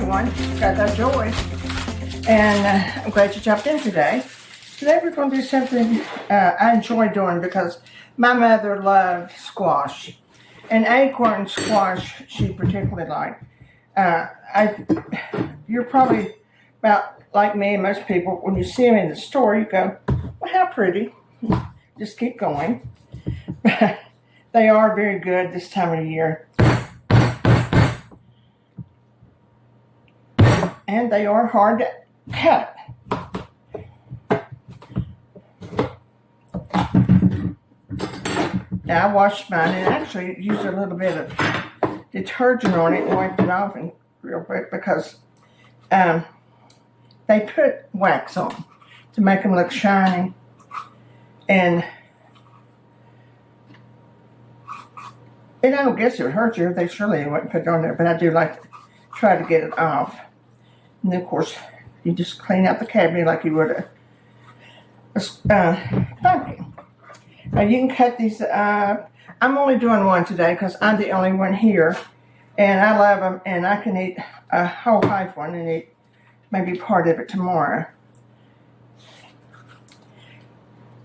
everyone, Gagajoy, and I'm glad you jumped in today. Today we're going to do something I enjoy doing because my mother loved squash, and acorn squash she particularly liked. You're probably about like me and most people, when you see them in the store, you go, well, how pretty. Just keep going. They are very good this time of year. And they are hard to cut. Now I washed mine and actually used a little bit of detergent on it and wiped it off real quick because they put wax on to make them look shiny. And I don't guess it would hurt you. They surely wouldn't put it on there, but I do like to try to get it off. And then, of course, you just clean out the cabinet like you would a pumpkin. Now, you can cut these up. I'm only doing one today because I'm the only one here. And I love them, and I can eat a whole half one and eat maybe part of it tomorrow.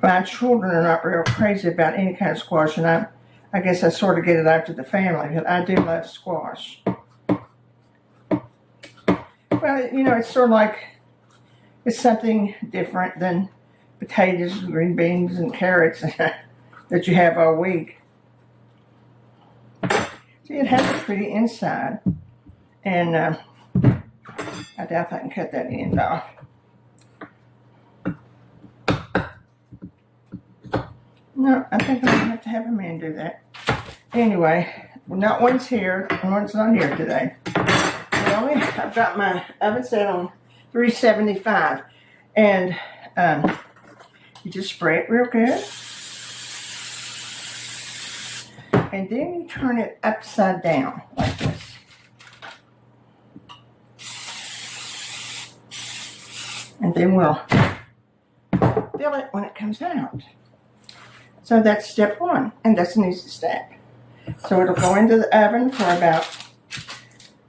My children are not real crazy about any kind of squash, and I guess I sort of get it after the family, but I do love squash. Well, you know, it's sort of like, it's something different than potatoes, green beans, and carrots that you have all week. See, it has a pretty inside, and I doubt if I can cut that end off. No, I think I'm going to have to have a man do that. Anyway, not one's here, and one's not here today. I've got my oven set on 375, and you just spray it real good, and then you turn it upside down like this. And then we'll fill it when it comes out. So that's step one, and that's an easy step. So it'll go into the oven for about,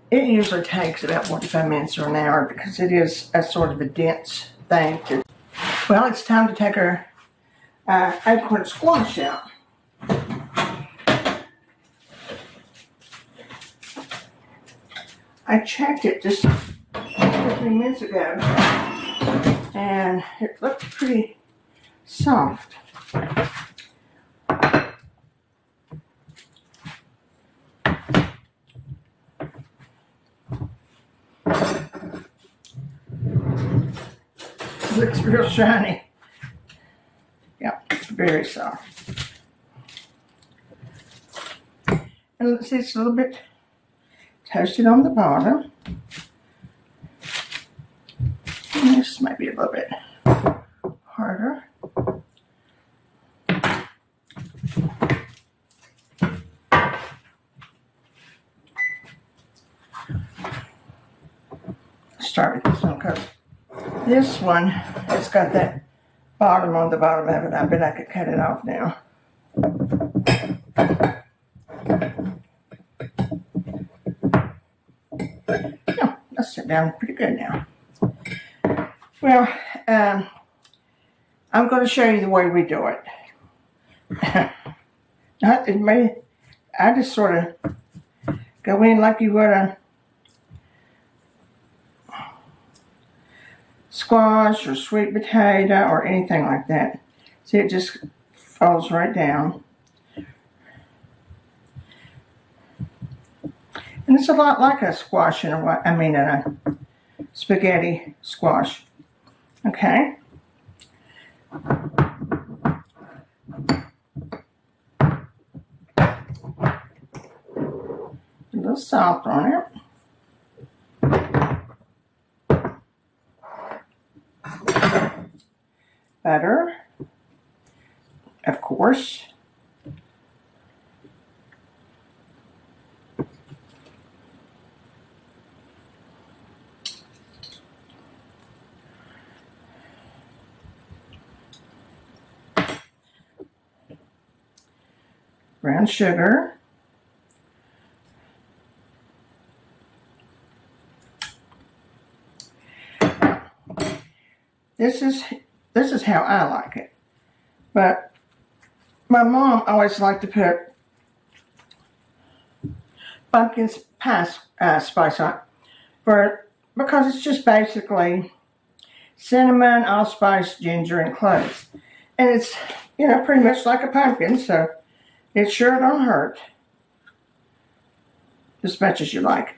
it usually takes about 45 minutes or an hour because it is a sort of a dense thing. Well, it's time to take our acorn squash out. I checked it just 15 minutes ago, and it looked pretty soft. Looks real shiny. Yeah, it's very soft. And let's see, it's a little bit toasted on the bottom. And this might be a little bit harder. Start with this one because this one has got that bottom on the bottom of it. I bet I could cut it off now. No, that's sit down pretty good now. Well, I'm going to show you the way we do it. I just sort of go in like you would a squash or sweet potato or anything like that. See, it just falls right down. And it's a lot like a squash in a spaghetti squash. Okay. A little salt on it. Butter, of course. Brown sugar. This is how I like it. But my mom always liked to put pumpkin pie spice on it because it's just basically cinnamon, allspice, ginger, and cloves. And it's, you know, pretty much like a pumpkin, so it sure don't hurt as much as you like.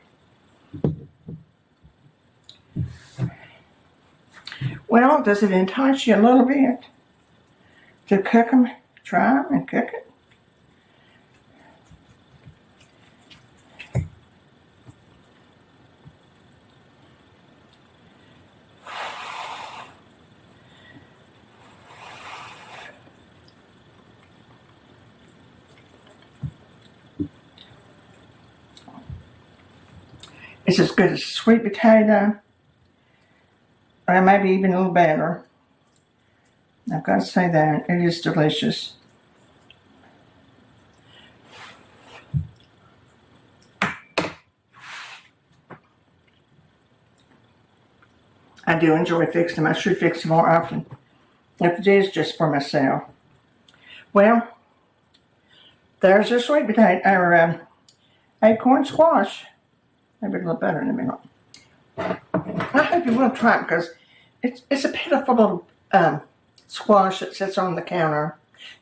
Well, does it entice you a little bit to cook them, try them and cook it? It's as good as sweet potato, or maybe even a little better. I've got to say that. It is delicious. I do enjoy fixing them. I should fix them more often. If it is just for myself. Well, there's your sweet potato, or acorn squash. Maybe a little better in a minute. I hope you will try it because it's a pitiful little squash that sits on the counter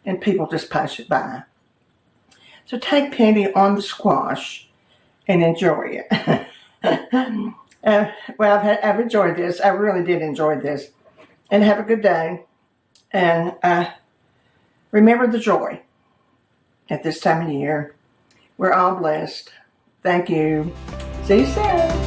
and people just pass it by. So take pity on the squash and enjoy it. Well, I've enjoyed this. I really did enjoy this. And have a good day. And remember the joy at this time of year. We're all blessed. Thank you. See you soon.